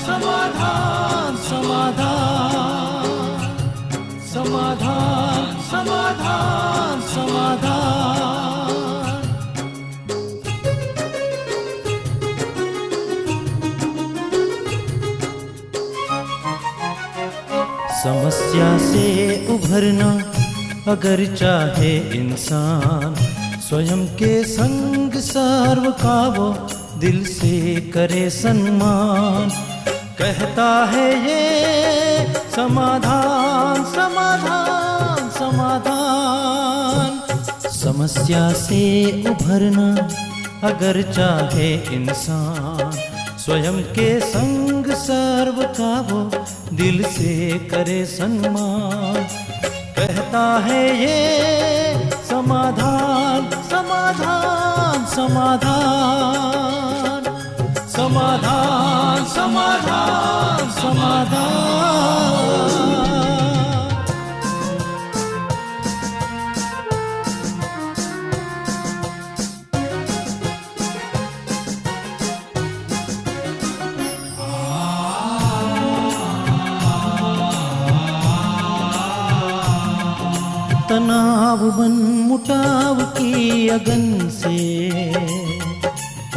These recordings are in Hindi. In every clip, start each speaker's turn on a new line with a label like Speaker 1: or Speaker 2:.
Speaker 1: समाधान समाधान समाधान समाधान समाधान समाधान। समस्या से उभरना अगर चाहे इंसान, स्वयं के संग सर्व का वो दिल से करे सम्मान। कहता है ये समाधान समाधान समाधान। समस्या से उभरना अगर चाहे इंसान, स्वयं के संग सर्व का वो दिल से करे सम्मान। कहता है ये समाधान समाधान समाधान समाधान समाधान समाधान। तनाव बन मुटाव की अगन से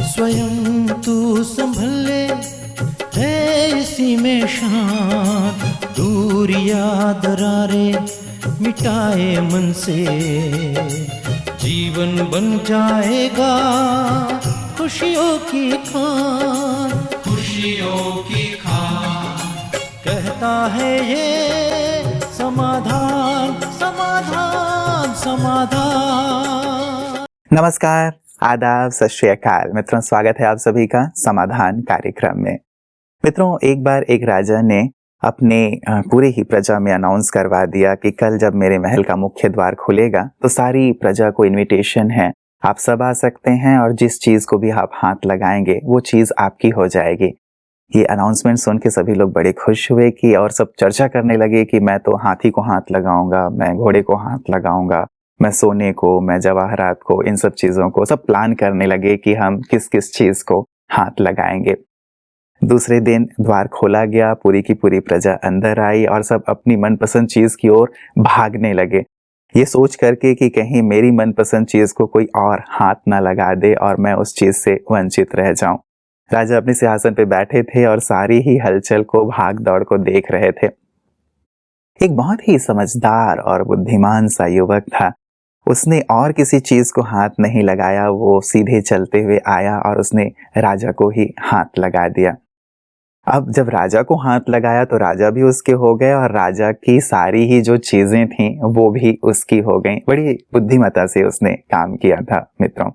Speaker 1: स्वयं तू संभल ले, है इसी में शान। दूरिया दरारे मिटाए मन से, जीवन बन जाएगा खुशियों की खान खुशियों की खान। कहता है ये समाधान समाधान समाधान।
Speaker 2: नमस्कार, आदाब, सत श्री अकाल मित्रों, स्वागत है आप सभी का समाधान कार्यक्रम में। मित्रों, एक बार एक राजा ने अपने पूरी ही प्रजा में अनाउंस करवा दिया कि कल जब मेरे महल का मुख्य द्वार खुलेगा तो सारी प्रजा को इनविटेशन है, आप सब आ सकते हैं और जिस चीज को भी आप हाथ लगाएंगे वो चीज आपकी हो जाएगी। ये अनाउंसमेंट सुन के सभी लोग बड़े खुश हुए कि और सब चर्चा करने लगे कि मैं तो हाथी को हाथ लगाऊंगा, मैं घोड़े को हाथ लगाऊंगा, मैं सोने को, मैं जवाहरात को, इन सब चीजों को सब प्लान करने लगे कि हम किस किस चीज को हाथ लगाएंगे। दूसरे दिन द्वार खोला गया, पूरी की पूरी प्रजा अंदर आई और सब अपनी मनपसंद चीज की ओर भागने लगे, ये सोच करके कि कहीं मेरी मनपसंद चीज को कोई और हाथ ना लगा दे और मैं उस चीज से वंचित रह जाऊं। राजा अपने सिंहासन पे बैठे थे और सारी ही हलचल को, भाग दौड़ को देख रहे थे। एक बहुत ही समझदार और बुद्धिमान सा युवक था, उसने और किसी चीज को हाथ नहीं लगाया, वो सीधे चलते हुए आया और उसने राजा को ही हाथ लगा दिया। अब जब राजा को हाथ लगाया तो राजा भी उसके हो गए और राजा की सारी ही जो चीजें थीं वो भी उसकी हो गईं। बड़ी बुद्धिमत्ता से उसने काम किया था। मित्रों,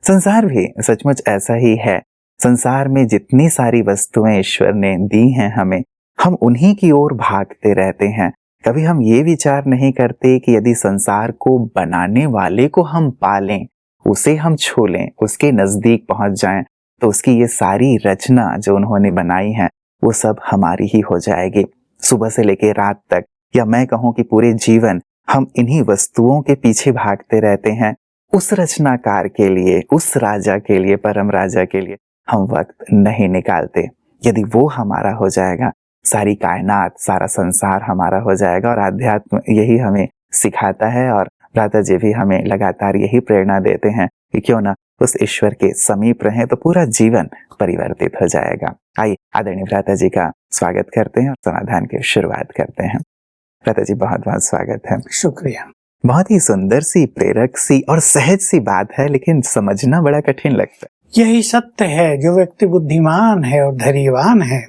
Speaker 2: संसार भी सचमुच ऐसा ही है। संसार में जितनी सारी वस्तुएं ईश्वर ने दी हैं हमें, हम उन्हीं की ओर भागते रहते हैं। कभी हम ये विचार नहीं करते कि यदि संसार को बनाने वाले को हम पालें, उसे हम छू लें, उसके नजदीक पहुंच जाएं, तो उसकी ये सारी रचना जो उन्होंने बनाई है वो सब हमारी ही हो जाएगी। सुबह से लेकर रात तक, या मैं कहूँ कि पूरे जीवन हम इन्हीं वस्तुओं के पीछे भागते रहते हैं। उस रचनाकार के लिए, उस राजा के लिए, परम राजा के लिए हम वक्त नहीं निकालते। यदि वो हमारा हो जाएगा, सारी कायनात, सारा संसार हमारा हो जाएगा। और आध्यात्म यही हमें सिखाता है और भ्राता जी भी हमें लगातार यही प्रेरणा देते हैं कि क्यों ना उस ईश्वर के समीप रहें तो पूरा जीवन परिवर्तित हो जाएगा। आइए आदरणीय भ्राता जी का स्वागत करते हैं और समाधान की शुरुआत करते हैं। भ्राता जी, बहुत बहुत स्वागत है।
Speaker 3: शुक्रिया।
Speaker 2: बहुत ही सुंदर सी, प्रेरक सी और सहज सी बात है, लेकिन समझना बड़ा कठिन लगता है।
Speaker 3: यही सत्य है, जो व्यक्ति बुद्धिमान है और धैर्यवान है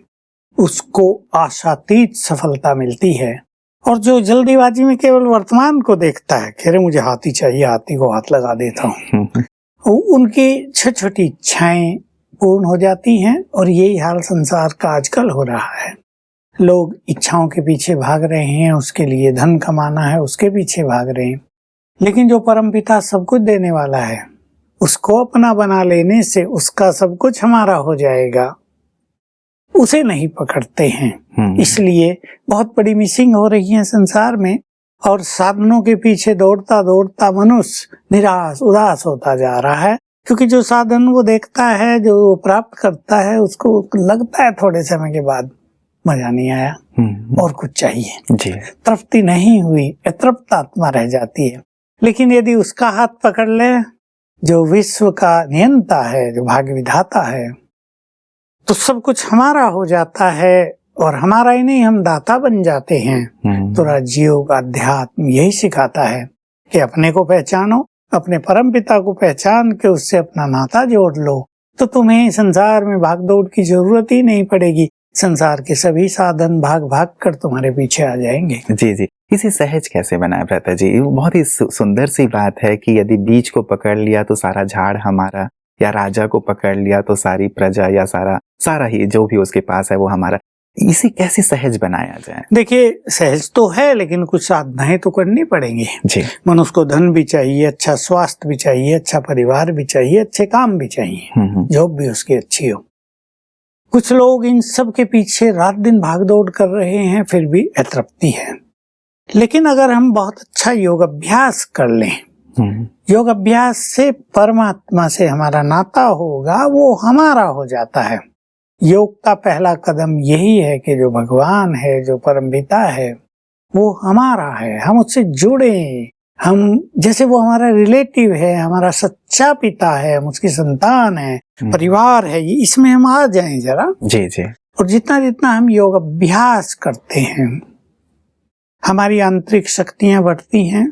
Speaker 3: उसको आशातीत सफलता मिलती है, और जो जल्दीबाजी में केवल वर्तमान को देखता है, कह रहे मुझे हाथी चाहिए, हाथी को हाथ लगा देता हूँ, उनकी छोटी छोटी इच्छाएं पूर्ण हो जाती हैं। और यही हाल संसार का आजकल हो रहा है। लोग इच्छाओं के पीछे भाग रहे हैं, उसके लिए धन कमाना है, उसके पीछे भाग रहे हैं, लेकिन जो परमपिता सब कुछ देने वाला है उसको अपना बना लेने से उसका सब कुछ हमारा हो जाएगा, उसे नहीं पकड़ते हैं। इसलिए बहुत बड़ी मिसिंग हो रही है संसार में, और साधनों के पीछे दौड़ता दौड़ता मनुष्य निराश उदास होता जा रहा है। क्योंकि जो साधन वो देखता है, जो वो प्राप्त करता है, उसको लगता है थोड़े समय के बाद मजा नहीं आया और कुछ चाहिए,
Speaker 2: जी
Speaker 3: तृप्ति नहीं हुई, अतृप्त आत्मा रह जाती है। लेकिन यदि उसका हाथ पकड़ ले जो विश्व का नियंता है, जो भाग्य विधाता है, तो सब कुछ हमारा हो जाता है और हमारा ही नहीं, हम दाता बन जाते हैं। तो राजयोग अध्यात्म यही सिखाता है कि अपने को पहचानो, अपने परम पिता को पहचान के उससे अपना नाता जोड़ लो, तो तुम्हें संसार में भागदौड़ की जरूरत ही नहीं पड़ेगी। संसार के सभी साधन भाग भाग कर तुम्हारे पीछे आ जाएंगे।
Speaker 2: जी जी, इसे सहज कैसे बनाए भ्राता जी? बहुत ही सुंदर सी बात है कि यदि बीज को पकड़ लिया तो सारा झाड़ हमारा, या राजा को पकड़ लिया तो सारी प्रजा या सारा ही जो भी उसके पास है वो हमारा। इसे कैसे सहज बनाया जाए?
Speaker 3: देखिए, सहज तो है लेकिन कुछ साधनाएं तो करनी पड़ेंगी
Speaker 2: जी।
Speaker 3: मनुष्य को धन भी चाहिए, अच्छा स्वास्थ्य भी चाहिए, अच्छा परिवार भी चाहिए, अच्छे काम भी चाहिए, जॉब भी उसकी अच्छी हो। कुछ लोग इन सब के पीछे रात दिन भागदौड़ कर रहे हैं, फिर भी अतृप्ति है। लेकिन अगर हम बहुत अच्छा योग अभ्यास कर लें, योग अभ्यास से परमात्मा से हमारा नाता होगा, वो हमारा हो जाता है। योग का पहला कदम यही है कि जो भगवान है, जो परमपिता है, वो हमारा है, हम उससे जुड़े। हम जैसे वो हमारा रिलेटिव है, हमारा सच्चा पिता है, हम उसकी संतान है, परिवार है, ये इसमें हम आ जाएं जरा।
Speaker 2: जी जी।
Speaker 3: और जितना जितना हम योग अभ्यास करते हैं, हमारी आंतरिक शक्तियां बढ़ती हैं,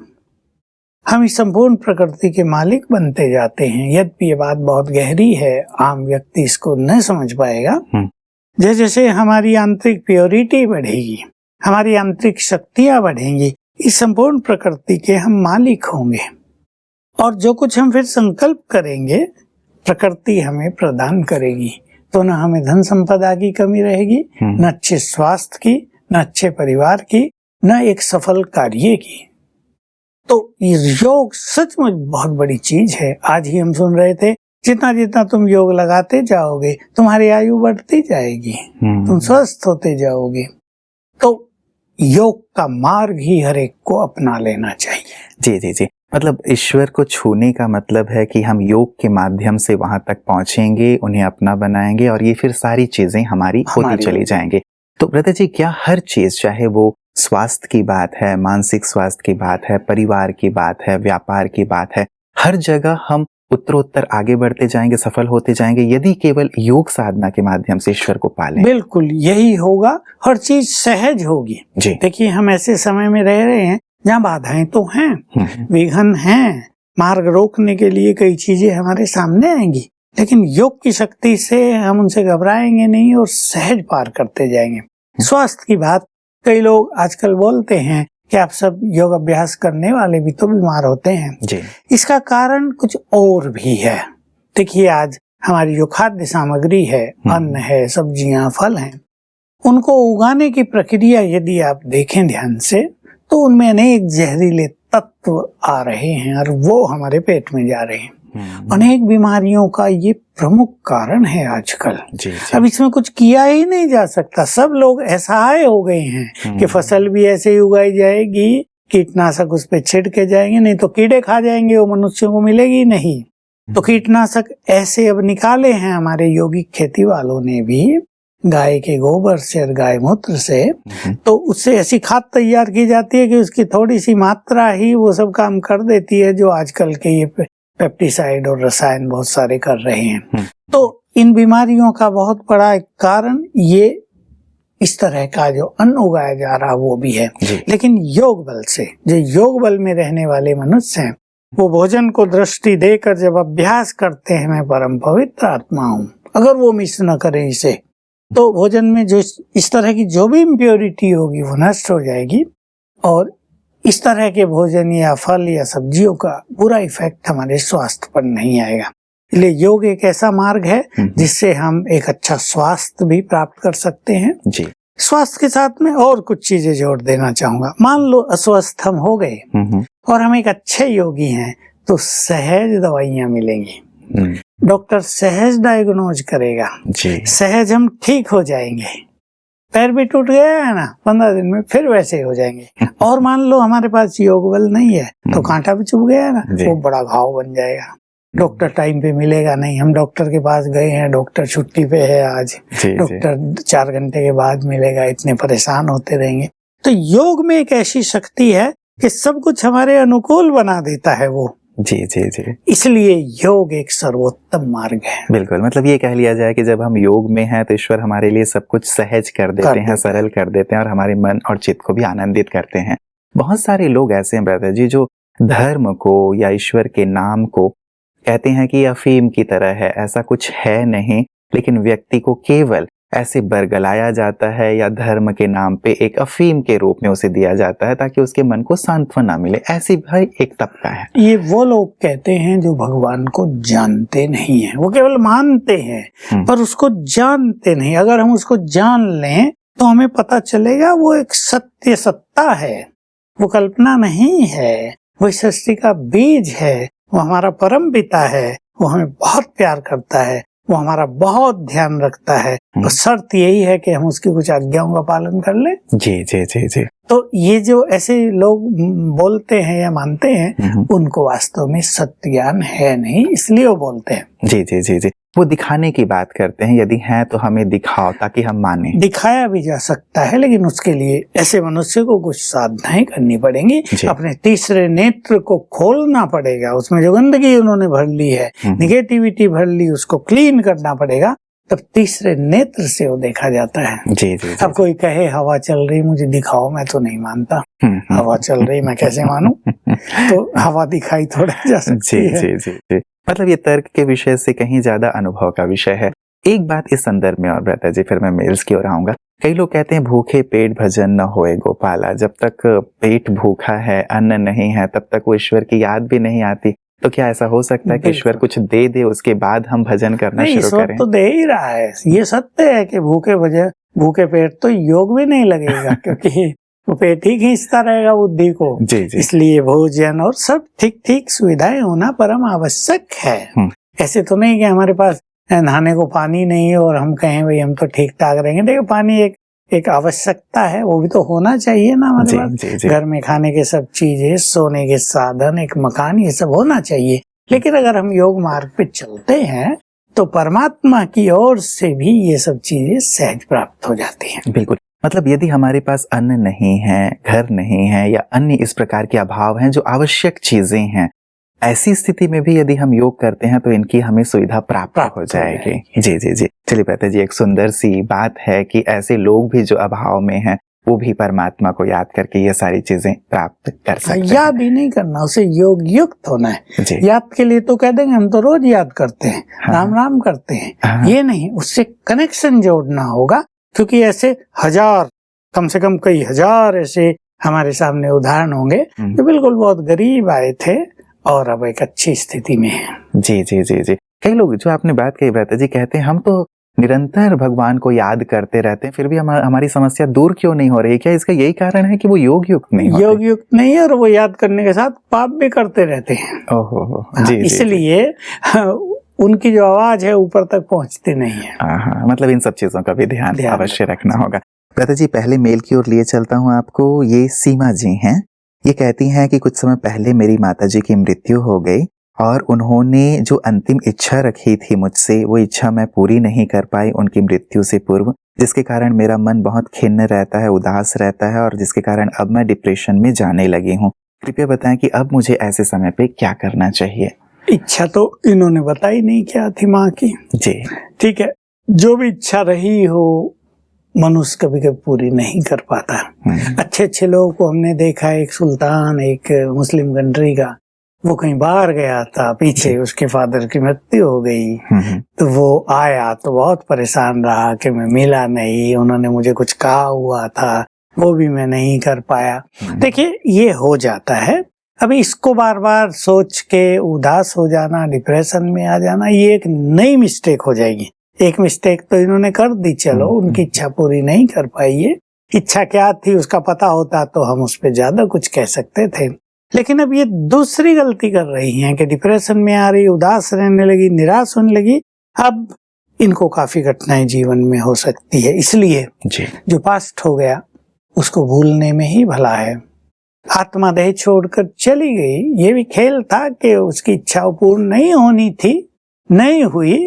Speaker 3: हम इस संपूर्ण प्रकृति के मालिक बनते जाते हैं। यद्यपि ये बात बहुत गहरी है, आम व्यक्ति इसको न समझ पाएगा। जैसे जैसे हमारी आंतरिक प्योरिटी बढ़ेगी, हमारी आंतरिक शक्तियां बढ़ेंगी, इस संपूर्ण प्रकृति के हम मालिक होंगे। और जो कुछ हम फिर संकल्प करेंगे, प्रकृति हमें प्रदान करेगी। तो न हमें धन संपदा की कमी रहेगी, न अच्छे स्वास्थ्य की, न अच्छे परिवार की, न एक सफल कार्य की। तो योग सचमुच बहुत बड़ी चीज है। आज ही हम सुन रहे थे, जितना जितना तुम योग लगाते जाओगे तुम्हारी आयु बढ़ती जाएगी, तुम स्वस्थ होते जाओगे। तो योग का मार्ग ही हर एक को अपना लेना चाहिए।
Speaker 2: जी जी जी, मतलब ईश्वर को छूने का मतलब है कि हम योग के माध्यम से वहां तक पहुंचेंगे, उन्हें अपना बनाएंगे और ये फिर सारी चीजें हमारी होती चली जाएंगे। तो भ्राता जी, क्या हर चीज, चाहे वो स्वास्थ्य की बात है, मानसिक स्वास्थ्य की बात है, परिवार की बात है, व्यापार की बात है, हर जगह हम उत्तरोत्तर आगे बढ़ते जाएंगे, सफल होते जाएंगे, यदि केवल योग साधना के माध्यम से ईश्वर को पालें?
Speaker 3: बिल्कुल यही होगा, हर चीज सहज होगी।
Speaker 2: जी।
Speaker 3: देखिए, हम ऐसे समय में रह रहे हैं जहाँ बाधाएं तो हैं, विघ्न हैं, मार्ग रोकने के लिए कई चीजें हमारे सामने आएंगी, लेकिन योग की शक्ति से हम उनसे घबराएंगे नहीं और सहज पार करते जाएंगे। स्वास्थ्य की बात, कई लोग आजकल बोलते हैं कि आप सब योग अभ्यास करने वाले भी तो बीमार होते हैं।
Speaker 2: जी।
Speaker 3: इसका कारण कुछ और भी है। देखिए, आज हमारी जो खाद्य सामग्री है, अन्न है, सब्जियां, फल हैं, उनको उगाने की प्रक्रिया यदि आप देखें ध्यान से, तो उनमें अनेक जहरीले तत्व आ रहे हैं और वो हमारे पेट में जा रहे हैं। अनेक बीमारियों का ये प्रमुख कारण है आजकल।
Speaker 2: जी।
Speaker 3: अब इसमें कुछ किया ही नहीं जा सकता। सब लोग असहाय हो गए हैं कि फसल भी ऐसे ही उगाई जाएगी, कीटनाशक उस पे छिड़के जाएंगे, नहीं तो कीड़े खा जाएंगे, वो मनुष्यों को मिलेगी नहीं। तो कीटनाशक ऐसे अब निकाले हैं हमारे योगिक खेती वालों ने भी, गाय के गोबर से और गाय मूत्र से। तो उससे ऐसी खाद तैयार की जाती है कि उसकी थोड़ी सी मात्रा ही वो सब काम कर देती है, जो आजकल के ये पेप्टिसाइड और रसायन बहुत सारे कर रहे हैं। तो इन बीमारियों का बहुत बड़ा कारण ये इस तरह का जो अन्न उगाया जा रहा वो भी है। लेकिन योग बल से, जो योग बल में रहने वाले मनुष्य हैं, वो भोजन को दृष्टि देकर जब अभ्यास करते हैं, मैं परम पवित्र आत्मा हूँ, अगर वो मिस न करें इसे, तो भोजन में जो इस तरह की जो भी इम्प्योरिटी होगी वो नष्ट हो जाएगी और इस तरह के भोजन या फल या सब्जियों का बुरा इफेक्ट हमारे स्वास्थ्य पर नहीं आएगा। इसलिए योग एक ऐसा मार्ग है जिससे हम एक अच्छा स्वास्थ्य भी प्राप्त कर सकते हैं।
Speaker 2: जी।
Speaker 3: स्वास्थ्य के साथ में और कुछ चीजें जोड़ देना चाहूंगा। मान लो अस्वस्थ हम हो गए और हम एक अच्छे योगी हैं, तो सहज दवाइयां मिलेंगी, डॉक्टर सहज डायग्नोज करेगा, सहज हम ठीक हो जाएंगे। पैर भी टूट गया है ना, 15 दिन में फिर वैसे हो जाएंगे। और मान लो हमारे पास योग बल नहीं है, तो कांटा भी चुभ गया है ना, वो बड़ा घाव बन जाएगा। डॉक्टर टाइम पे मिलेगा नहीं, हम डॉक्टर के पास गए हैं, डॉक्टर छुट्टी पे है आज, डॉक्टर 4 घंटे के बाद मिलेगा, इतने परेशान होते रहेंगे। तो योग में एक ऐसी शक्ति है कि सब कुछ हमारे अनुकूल बना देता है वो।
Speaker 2: जी जी जी।
Speaker 3: इसलिए योग एक सर्वोत्तम मार्ग है।
Speaker 2: बिल्कुल, मतलब ये कह लिया जाए कि जब हम योग में हैं तो ईश्वर हमारे लिए सब कुछ सहज कर देते हैं, सरल कर देते हैं और हमारे मन और चित्त को भी आनंदित करते हैं। बहुत सारे लोग ऐसे हैं ब्रदर जी जो धर्म को या ईश्वर के नाम को कहते हैं कि अफीम की तरह है, ऐसा कुछ है नहीं, लेकिन व्यक्ति को केवल ऐसे बरगलाया जाता है या धर्म के नाम पे एक अफीम के रूप में उसे दिया जाता है ताकि उसके मन को सांत्वना मिले। ऐसी भाई एक तबका है।
Speaker 3: ये वो लोग कहते हैं जो भगवान को जानते नहीं है, वो केवल मानते हैं पर उसको जानते नहीं। अगर हम उसको जान लें तो हमें पता चलेगा वो एक सत्य सत्ता है, वो कल्पना नहीं है, वो सृष्टि का बीज है, वो हमारा परम पिता है, वो हमें बहुत प्यार करता है, वो हमारा बहुत ध्यान रखता है। तो शर्त यही है कि हम उसकी कुछ आज्ञाओं का पालन कर लें।
Speaker 2: जी जी जी जी।
Speaker 3: तो ये जो ऐसे लोग बोलते हैं या मानते हैं उनको वास्तव में सत्य ज्ञान है नहीं, इसलिए वो बोलते हैं।
Speaker 2: जी जी जी जी। वो दिखाने की बात करते हैं, यदि है तो हमें दिखाओ ताकि हम माने।
Speaker 3: दिखाया भी जा सकता है लेकिन उसके लिए ऐसे मनुष्य को कुछ साधनाएं करनी पड़ेंगी, अपने तीसरे नेत्र को खोलना पड़ेगा। उसमें जो गंदगी उन्होंने भर ली है, निगेटिविटी भर ली, उसको क्लीन करना पड़ेगा, तब तीसरे नेत्र से वो देखा जाता है।
Speaker 2: जी जी।
Speaker 3: अब कोई कहे हवा चल रही मुझे दिखाओ, मैं तो नहीं मानता। हवा चल रही मैं कैसे मानूं? तो हवा दिखाई थोड़ा जा सकती है।
Speaker 2: जी जी जी। मतलब ये तर्क के विषय से कहीं ज्यादा अनुभव का विषय है। एक बात इस संदर्भ में और ब्रदर जी, फिर मैं मेल्स की ओर आऊंगा। कई लोग कहते हैं भूखे पेट भजन न होए गोपाला। जब तक पेट भूखा है, अन्न नहीं है, तब तक वो ईश्वर की याद भी नहीं आती। तो क्या ऐसा हो सकता है कि ईश्वर कुछ दे दे उसके बाद हम भजन करना शुरू करें?
Speaker 3: तो दे ही रहा है। ये सत्य है कि भूखे पेट तो योग भी नहीं लगेगा क्योंकि वो पेट ही खींचता रहेगा बुद्धि को।
Speaker 2: जी जी।
Speaker 3: इसलिए भोजन और सब ठीक ठीक सुविधाएं होना परम आवश्यक है। ऐसे तो नहीं कि हमारे पास नहाने को पानी नहीं है और हम कहें भाई हम तो ठीक ठाक रहेंगे। देखो पानी एक आवश्यकता है, वो भी तो होना चाहिए ना हमारे पास। घर में खाने के सब चीजें, सोने के साधन, एक मकान, ये सब होना चाहिए। लेकिन अगर हम योग मार्ग पे चलते हैं तो परमात्मा की ओर से भी ये सब चीजें सहज प्राप्त हो जाती हैं।
Speaker 2: बिल्कुल। मतलब यदि हमारे पास अन्न नहीं है, घर नहीं है या अन्य इस प्रकार के अभाव हैं जो आवश्यक चीजें हैं, ऐसी स्थिति में भी यदि हम योग करते हैं तो इनकी हमें सुविधा प्राप्त हो जाएगी। जी जी जी। चलिए पता जी, एक सुंदर सी बात है कि ऐसे लोग भी जो अभाव में हैं वो भी परमात्मा को याद करके ये सारी चीजें प्राप्त कर सकते हैं।
Speaker 3: याद ही नहीं करना, उसे योग युक्त होना है। याद के लिए तो कह देंगे हम तो रोज याद करते हैं, राम राम करते हैं। ये नहीं, उससे कनेक्शन जोड़ना होगा। क्योंकि ऐसे कम से कम कई हजार ऐसे हमारे सामने उदाहरण होंगे जो बिल्कुल बहुत गरीब आए थे और अब एक अच्छी स्थिति में है।
Speaker 2: जी जी जी जी। कई लोग जो आपने बात कही भ्राता जी, कहते हैं हम तो निरंतर भगवान को याद करते रहते हैं फिर भी हमारी समस्या दूर क्यों नहीं हो रही? क्या इसका यही कारण है कि वो योग युक्त नहीं होते?
Speaker 3: योग युक्त नहीं है और वो याद करने के साथ पाप भी करते रहते हैं।
Speaker 2: ओहो जी।
Speaker 3: इसलिए उनकी जो आवाज है ऊपर तक पहुंचती नहीं है।
Speaker 2: हाँ, मतलब इन सब चीजों का भी ध्यान अवश्य रखना होगा। भ्राता जी पहले मेल की ओर लिए चलता हूँ आपको। ये सीमा जी हैं, ये कहती हैं कि कुछ समय पहले मेरी माताजी की मृत्यु हो गई और उन्होंने जो अंतिम इच्छा रखी थी मुझसे, वो इच्छा मैं पूरी नहीं कर पाई उनकी मृत्यु से पूर्व, जिसके कारण मेरा मन बहुत खिन्न रहता है, उदास रहता है और जिसके कारण अब मैं डिप्रेशन में जाने लगी हूँ। कृपया बताएं कि अब मुझे ऐसे समय पे क्या करना चाहिए?
Speaker 3: इच्छा तो इन्होंने बताई नहीं क्या थी माँ की।
Speaker 2: जी
Speaker 3: ठीक है, जो भी इच्छा रही हो मनुष्य कभी कभी पूरी नहीं कर पाता। अच्छे अच्छे लोगों को हमने देखा, एक सुल्तान, एक मुस्लिम कंट्री का, वो कहीं बाहर गया था, पीछे उसके फादर की मृत्यु हो गई तो वो आया तो बहुत परेशान रहा कि मैं मिला नहीं, उन्होंने मुझे कुछ कहा हुआ था वो भी मैं नहीं कर पाया। देखिए ये हो जाता है। अभी इसको बार बार सोच के उदास हो जाना, डिप्रेशन में आ जाना, ये एक नई मिस्टेक हो जाएगी। एक मिस्टेक तो इन्होंने कर दी, चलो उनकी इच्छा पूरी नहीं कर पाई है। इच्छा क्या थी उसका पता होता तो हम उस पर ज्यादा कुछ कह सकते थे। लेकिन अब ये दूसरी गलती कर रही हैं कि डिप्रेशन में आ रही, उदास रहने लगी, निराश होने लगी। अब इनको काफी कठिनाई जीवन में हो सकती है। इसलिए जो पास्ट हो गया उसको भूलने में ही भला है। आत्मा देह छोड़कर चली गई। ये भी खेल था कि उसकी इच्छा पूर्ण नहीं होनी थी, नहीं हुई।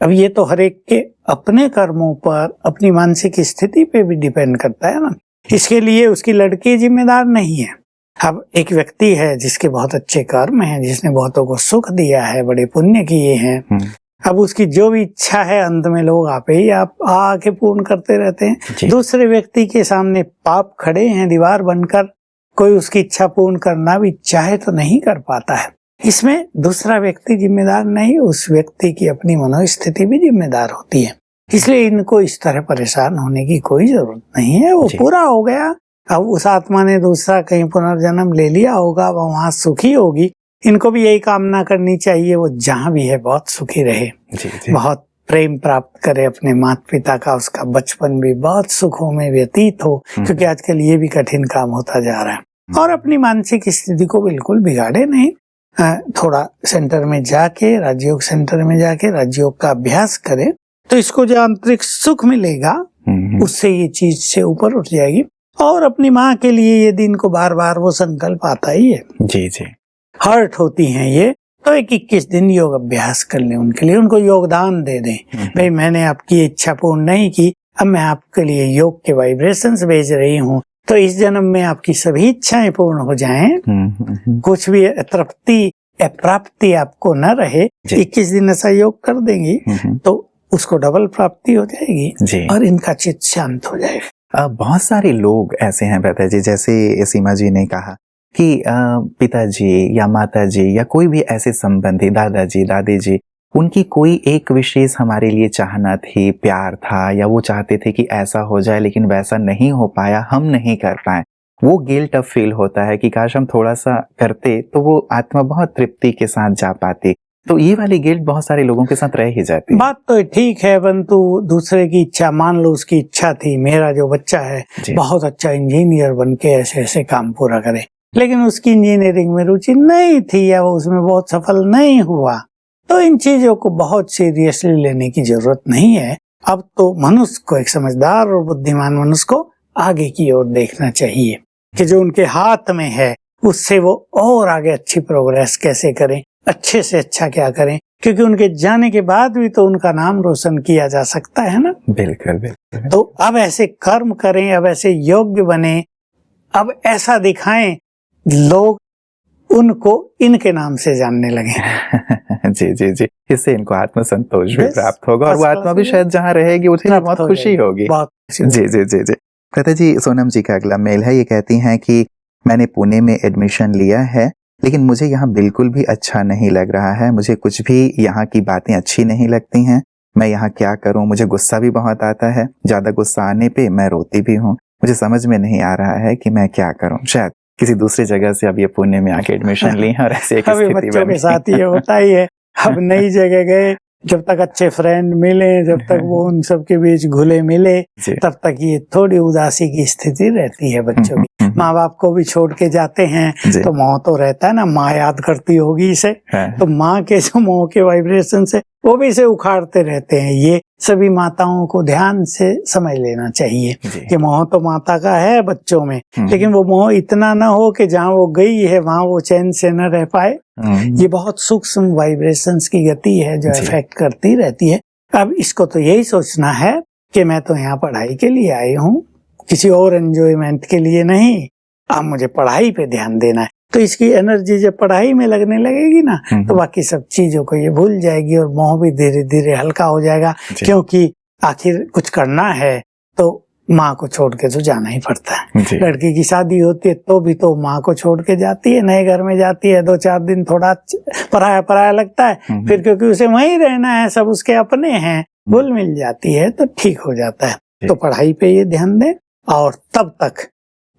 Speaker 3: अब ये तो हर एक के अपने कर्मों पर, अपनी मानसिक स्थिति पे भी डिपेंड करता है ना। इसके लिए उसकी लड़की जिम्मेदार नहीं है। अब एक व्यक्ति है जिसके बहुत अच्छे कर्म हैं, जिसने बहुतों को सुख दिया है, बड़े पुण्य किए हैं। अब उसकी जो भी इच्छा है अंत में लोग आपे ही आप आके पूर्ण करते रहते हैं। दूसरे व्यक्ति के सामने पाप खड़े हैं दीवार बनकर, कोई उसकी इच्छा पूर्ण करना भी चाहे तो नहीं कर पाता है। इसमें दूसरा व्यक्ति जिम्मेदार नहीं, उस व्यक्ति की अपनी मनोस्थिति भी जिम्मेदार होती है। इसलिए इनको इस तरह परेशान होने की कोई जरूरत नहीं है। वो पूरा हो गया। अब उस आत्मा ने दूसरा कहीं पुनर्जन्म ले लिया होगा, वो वहां सुखी होगी। इनको भी यही कामना करनी चाहिए, वो जहाँ भी है बहुत सुखी रहे, बहुत प्रेम प्राप्त करे अपने माता पिता का, उसका बचपन भी बहुत सुखों में व्यतीत हो, क्योंकि आजकल ये भी कठिन काम होता जा रहा है। और अपनी मानसिक स्थिति को बिल्कुल बिगाड़े नहीं। थोड़ा सेंटर में जाके, राजयोग सेंटर में जाके राजयोग का अभ्यास करे तो इसको जो आंतरिक सुख मिलेगा उससे ये चीज से ऊपर उठ जाएगी। और अपनी माँ के लिए ये दिन को बार बार वो संकल्प आता ही है।
Speaker 2: जी जी,
Speaker 3: हर्ट होती हैं ये, तो 21 दिन योग अभ्यास कर लें उनके लिए, उनको योगदान दे दें। भाई मैंने आपकी इच्छा पूर्ण नहीं की, अब मैं आपके लिए योग के वाइब्रेशंस भेज रही हूँ, तो इस जन्म में आपकी सभी इच्छाएं पूर्ण हो जाएं, कुछ भी तृप्ति प्राप्ति आपको न रहे। 21 दिन ऐसा योग कर देंगी तो उसको डबल प्राप्ति हो जाएगी और इनका चित्त शांत हो जाएगा।
Speaker 2: बहुत सारे लोग ऐसे हैं ब्रदर जी, जैसे सीमा जी ने कहा कि पिताजी या माताजी या कोई भी ऐसे संबंधी, दादाजी दादी जी, उनकी कोई एक विशेष हमारे लिए चाहना थी, प्यार था, या वो चाहते थे कि ऐसा हो जाए लेकिन वैसा नहीं हो पाया, हम नहीं कर पाए। वो गिल्ट अब फील होता है कि काश हम थोड़ा सा करते तो वो आत्मा बहुत तृप्ति के साथ जा पाती। तो ये वाली गिल्ट बहुत सारे लोगों के साथ रह ही जाती है।
Speaker 3: बात तो ठीक है, परंतु दूसरे की इच्छा, मान लो उसकी इच्छा थी मेरा जो बच्चा है बहुत अच्छा इंजीनियर बन के ऐसे ऐसे काम पूरा करे, लेकिन उसकी इंजीनियरिंग में रुचि नहीं थी या वो उसमें बहुत सफल नहीं हुआ, तो इन चीजों को बहुत सीरियसली लेने की जरूरत नहीं है। अब तो मनुष्य को, एक समझदार और बुद्धिमान मनुष्य को आगे की ओर देखना चाहिए कि जो उनके हाथ में है उससे वो और आगे अच्छी प्रोग्रेस कैसे करें, अच्छे से अच्छा क्या करें, क्योंकि उनके जाने के बाद भी तो उनका नाम रोशन किया जा सकता है ना।
Speaker 2: बिल्कुल बिल्कुल।
Speaker 3: तो अब ऐसे कर्म करें, अब ऐसे योग्य बने, अब ऐसा दिखाएं लोग उनको इनके नाम से जानने लगे।
Speaker 2: जी जी जी, इससे इनको आत्मसंतोष भी प्राप्त होगा और वो आत्मा भी शायद जहाँ रहेगी उसे बहुत खुशी होगी। जी जी जी जी। कहते जी, सोनम जी का अगला मेल है, ये कहती हैं कि मैंने पुणे में एडमिशन लिया है लेकिन मुझे यहाँ बिल्कुल भी अच्छा नहीं लग रहा है, मुझे कुछ भी यहाँ की बातें अच्छी नहीं लगती हैं, मैं यहाँ क्या करूँ, मुझे गुस्सा भी बहुत आता है, ज्यादा गुस्सा आने पे मैं रोती भी हूँ, मुझे समझ में नहीं आ रहा है कि मैं क्या करूँ। शायद किसी दूसरी जगह से अब ये पुणे में आके एडमिशन ली है और ऐसे एक स्थिति
Speaker 3: बच्चों के साथ ये होता ही है। अब नई जगह गए, जब तक अच्छे फ्रेंड मिले, जब तक वो उन सब के बीच घुले मिले, तब तक ये थोड़ी उदासी की स्थिति रहती है बच्चों की। माँ बाप को भी छोड़ के जाते हैं तो मोह तो रहता है ना, माँ याद करती होगी इसे, तो माँ के जो मोह के वाइब्रेशन से वो भी इसे उखाड़ते रहते हैं। ये सभी माताओं को ध्यान से समझ लेना चाहिए कि मोह तो माता का है बच्चों में, लेकिन वो मोह इतना ना हो कि जहाँ वो गई है वहाँ वो चैन से न रह पाए। ये बहुत सूक्ष्म वाइब्रेशंस की गति है जो इफेक्ट करती रहती है। अब इसको तो यही सोचना है कि मैं तो यहाँ पढ़ाई के लिए आई हूँ, किसी और एंजॉयमेंट के लिए नहीं, अब मुझे पढ़ाई पे ध्यान देना है। तो इसकी एनर्जी जब पढ़ाई में लगने लगेगी ना तो बाकी सब चीजों को ये भूल जाएगी और मोह भी धीरे धीरे हल्का हो जाएगा, क्योंकि आखिर कुछ करना है तो माँ को छोड़ के तो जाना ही पड़ता है। लड़की की शादी होती है तो भी तो माँ को छोड़ के जाती है, नए घर में जाती है, 2-4 दिन थोड़ा पराया पराया लगता है, फिर क्योंकि उसे वहीं रहना है, सब उसके अपने हैं, भूल मिल जाती है तो ठीक हो जाता है। तो पढ़ाई पे ये ध्यान दें। और तब तक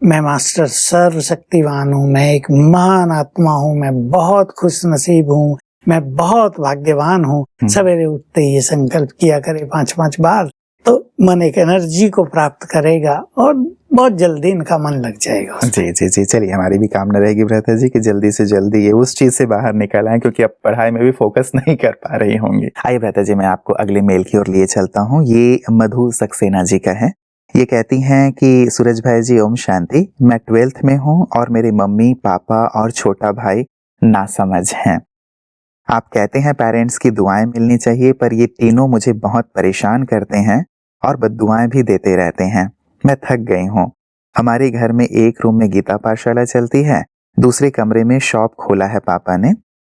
Speaker 3: मैं मास्टर सर्वशक्तिवान हूँ, मैं एक महान आत्मा हूँ, मैं बहुत खुश नसीब हूँ, मैं बहुत भाग्यवान हूँ। सवेरे उठते ये संकल्प किया करे 5-5 बार, तो मन एक एनर्जी को प्राप्त करेगा और बहुत जल्दी इनका मन लग जाएगा।
Speaker 2: जी जी जी, चलिए हमारी भी कामना रहेगी भ्राता जी कि जल्दी से जल्दी ये उस चीज से बाहर निकल आए, क्योंकि अब पढ़ाई में भी फोकस नहीं कर पा रही होंगी। आइए भ्राता जी, मैं आपको अगले मेल की ओर लिए चलता हूँ। ये मधु सक्सेना जी का है। ये कहती हैं कि सूरज भाई जी ओम शांति, मैं 12th में हूँ और मेरे मम्मी पापा और छोटा भाई नासमझ हैं। आप कहते हैं पेरेंट्स की दुआएं मिलनी चाहिए, पर ये तीनों मुझे बहुत परेशान करते हैं और बद्दुआएं भी देते रहते हैं। मैं थक गई हूँ। हमारे घर में एक रूम में गीता पाठशाला चलती है, दूसरे कमरे में शॉप खोला है पापा ने,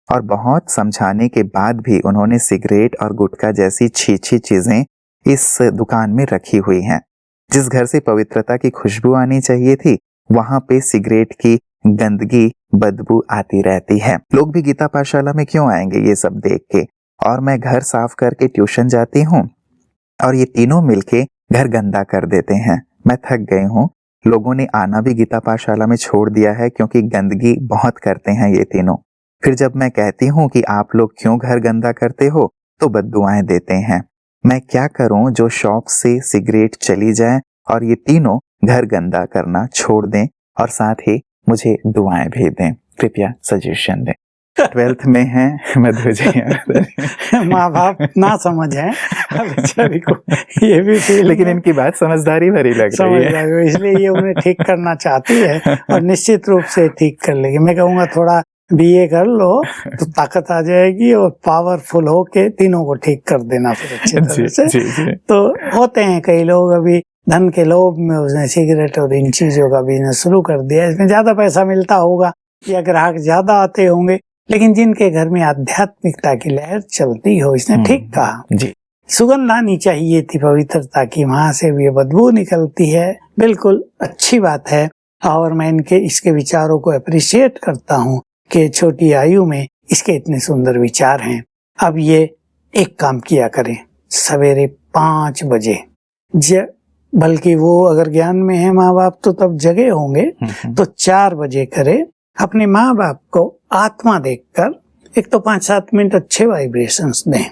Speaker 2: और बहुत समझाने के बाद भी उन्होंने सिगरेट और गुटखा जैसी छी चीजें इस दुकान में रखी हुई हैं। जिस घर से पवित्रता की खुशबू आनी चाहिए थी, वहां पे सिगरेट की गंदगी बदबू आती रहती है। लोग भी गीता पाठशाला में क्यों आएंगे ये सब देख के? और मैं घर साफ करके ट्यूशन जाती हूँ और ये तीनों मिलके घर गंदा कर देते हैं। मैं थक गई हूँ। लोगों ने आना भी गीता पाठशाला में छोड़ दिया है क्योंकि गंदगी बहुत करते हैं ये तीनों। फिर जब मैं कहती हूँ कि आप लोग क्यों घर गंदा करते हो, तो बद्दुआएं देते हैं। मैं क्या करूं जो शॉप से सिगरेट चली जाए और ये तीनों घर गंदा करना छोड़ दें और साथ ही मुझे दुआएं भी दें? कृपया सजेशन दें। 12th में हैं मधु जी।
Speaker 3: माँ बाप ना समझ है बेचारी को, ये भी फील,
Speaker 2: लेकिन इनकी बात समझदारी भरी लग रही है,
Speaker 3: इसलिए ये उन्हें ठीक करना चाहती है और निश्चित रूप से ठीक कर लेगी। मैं कहूँगा थोड़ा बीए कर लो तो ताकत आ जाएगी और पावरफुल हो के तीनों को ठीक कर देना फिर अच्छी तरह से।
Speaker 2: जी।
Speaker 3: तो होते हैं कई लोग अभी धन के लोभ में उसने सिगरेट और इन चीजों का बिजनेस शुरू कर दिया, इसमें ज्यादा पैसा मिलता होगा या ग्राहक ज्यादा आते होंगे, लेकिन जिनके घर में आध्यात्मिकता की लहर चलती हो, इसने ठीक कहा
Speaker 2: जी।
Speaker 3: सुगंध आनी चाहिए थी पवित्रता की, वहां से भी बदबू निकलती है, बिल्कुल अच्छी बात है। और मैं इसके विचारों को अप्रिशिएट करता हूँ कि छोटी आयु में इसके इतने सुंदर विचार हैं। अब ये एक काम किया करें, सवेरे 5 बजे, बल्कि वो अगर ज्ञान में है माँ बाप तो तब जगे होंगे, तो 4 बजे करे। अपने माँ बाप को आत्मा देखकर एक तो 5-7 मिनट अच्छे वाइब्रेशंस दें,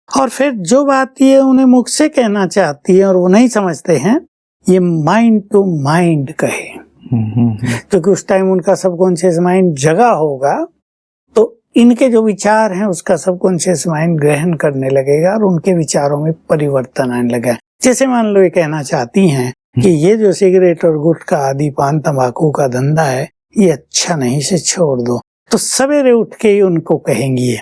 Speaker 3: और फिर जो बात ये उन्हें मुख से कहना चाहती है और वो नहीं समझते हैं, ये माइंड टू माइंड कहे, क्योंकि उस टाइम उनका सबकॉन्शियस माइंड जगा होगा, तो इनके जो विचार हैं उसका सबकॉन्शियस माइंड ग्रहण करने लगेगा और उनके विचारों में परिवर्तन आने लगेगा। जैसे मान लो ये कहना चाहती हैं कि ये जो सिगरेट और गुटखा आदि पान तंबाकू का धंधा है ये अच्छा नहीं, से छोड़ दो, तो सवेरे उठ के ही उनको कहेंगी,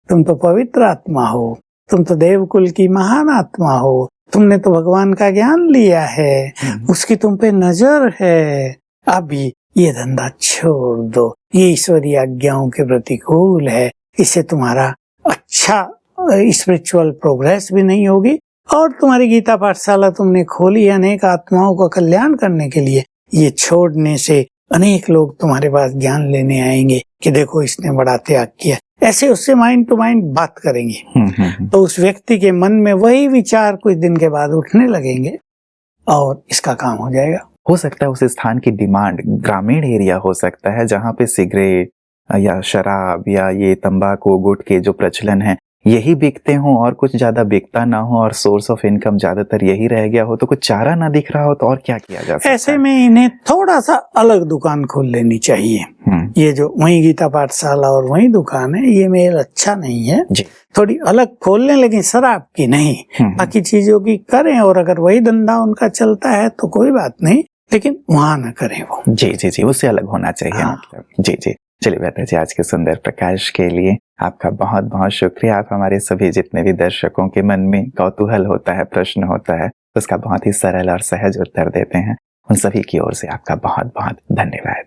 Speaker 3: तुम तो पवित्र आत्मा हो, तुम तो देवकुल की महान आत्मा हो, तुमने तो भगवान का ज्ञान लिया है, उसकी तुम पे नजर है, अभी ये धंधा छोड़ दो, ये ईश्वरीय आज्ञाओं के प्रतिकूल है, इससे तुम्हारा अच्छा स्पिरिचुअल प्रोग्रेस भी नहीं होगी, और तुम्हारी गीता पाठशाला तुमने खोली अनेक आत्माओं का कल्याण करने के लिए, ये छोड़ने से अनेक लोग तुम्हारे पास ज्ञान लेने आएंगे कि देखो इसने बड़ा त्याग किया। ऐसे उससे माइंड टू माइंड बात करेंगे, तो उस व्यक्ति के मन में वही विचार कुछ दिन के बाद उठने लगेंगे और इसका काम हो जाएगा।
Speaker 2: हो सकता है उस स्थान की डिमांड ग्रामीण एरिया हो सकता है, जहाँ पे सिगरेट या शराब या ये तंबाकू गुटखे जो प्रचलन है यही बिकते हों और कुछ ज्यादा बिकता ना हो और सोर्स ऑफ इनकम ज्यादातर यही रह गया हो, तो कुछ चारा ना दिख रहा हो तो और क्या किया जा सकता है?
Speaker 3: ऐसे में इन्हें थोड़ा सा अलग दुकान खोल लेनी चाहिए। ये जो वही गीता पाठशाला और वही दुकान है, ये मेल अच्छा नहीं है
Speaker 2: जी।
Speaker 3: थोड़ी अलग खोल लें, लेकिन शराब की नहीं, बाकी चीजों की करें, और अगर वही धंधा उनका चलता है तो कोई बात नहीं, लेकिन वहां न करें वो।
Speaker 2: जी, उससे अलग होना चाहिए। मतलब जी। चलिए बेहतर जी, आज के सुंदर प्रकाश के लिए आपका बहुत बहुत शुक्रिया। आप हमारे सभी जितने भी दर्शकों के मन में कौतूहल होता है, प्रश्न होता है, उसका बहुत ही सरल और सहज उत्तर देते हैं। उन सभी की ओर से आपका बहुत बहुत धन्यवाद।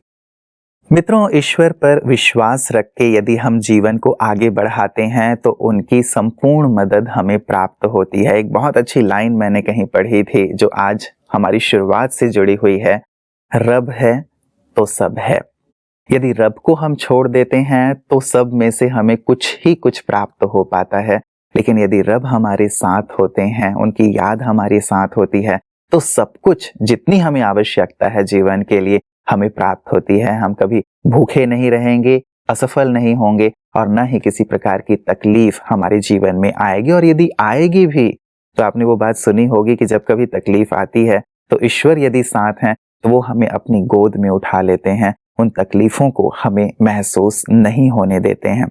Speaker 2: मित्रों, ईश्वर पर विश्वास रख के यदि हम जीवन को आगे बढ़ाते हैं तो उनकी संपूर्ण मदद हमें प्राप्त होती है। एक बहुत अच्छी लाइन मैंने कहीं पढ़ी थी जो आज हमारी शुरुआत से जुड़ी हुई है, रब है तो सब है। यदि रब को हम छोड़ देते हैं तो सब में से हमें कुछ प्राप्त हो पाता है, लेकिन यदि रब हमारे साथ होते हैं, उनकी याद हमारे साथ होती है, तो सब कुछ जितनी हमें आवश्यकता है जीवन के लिए हमें प्राप्त होती है। हम कभी भूखे नहीं रहेंगे, असफल नहीं होंगे और न ही किसी प्रकार की तकलीफ हमारे जीवन में आएगी। और यदि आएगी भी तो आपने वो बात सुनी होगी कि जब कभी तकलीफ आती है तो ईश्वर यदि साथ हैं तो वो हमें अपनी गोद में उठा लेते हैं, उन तकलीफों को हमें महसूस नहीं होने देते हैं।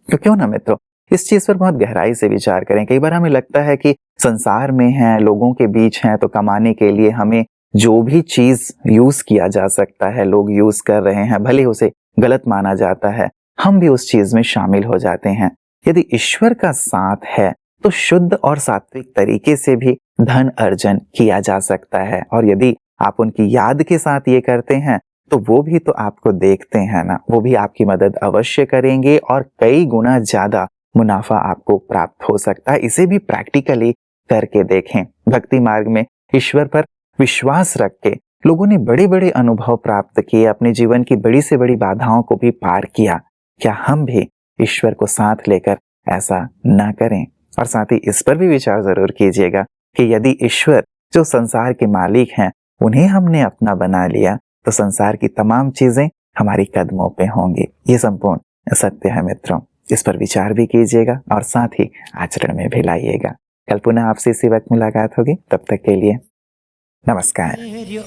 Speaker 2: तो क्यों ना मित्रों इस चीज पर बहुत गहराई से विचार करें। कई बार हमें लगता है कि संसार में हैं, लोगों के बीच हैं, तो कमाने के लिए हमें जो भी चीज यूज किया जा सकता है, लोग यूज कर रहे हैं, भले उसे गलत माना जाता है, हम भी उस चीज में शामिल हो जाते हैं। यदि ईश्वर का साथ है तो शुद्ध और सात्विक तरीके से भी धन अर्जन किया जा सकता है, और यदि आप उनकी याद के साथ ये करते हैं तो वो भी तो आपको देखते हैं ना, वो भी आपकी मदद अवश्य करेंगे और कई गुना ज्यादा मुनाफा आपको प्राप्त हो सकता है। इसे भी प्रैक्टिकली करके देखें। भक्ति मार्ग में ईश्वर पर विश्वास रख के लोगों ने बड़े बड़े अनुभव प्राप्त किए, अपने जीवन की बड़ी से बड़ी बाधाओं को भी पार किया। क्या हम भी ईश्वर को साथ लेकर ऐसा ना करें? और साथ ही इस पर भी विचार जरूर कीजिएगा कि यदि ईश्वर जो संसार के मालिक हैं उन्हें हमने अपना बना लिया तो संसार की तमाम चीजें हमारी कदमों पे होंगी। ये संपूर्ण सत्य है मित्रों। इस पर विचार भी कीजिएगा और साथ ही आचरण में भी लाइएगा। कल पुनः आपसे इसी वक्त मुलाकात होगी, तब तक के लिए नमस्कार।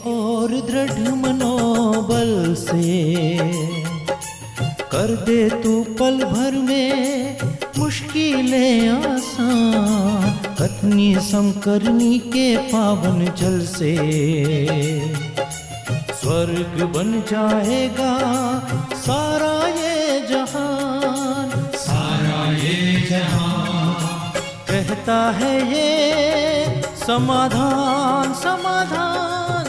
Speaker 1: और दृढ़ मनोबल से कर दे तू पल भर में मुश्किलें आसान, कतनी समकरनी के पावन जल से स्वर्ग बन जाएगा सारा ये जहान, सारा ये जहान। कहता है ये समाधान समाधान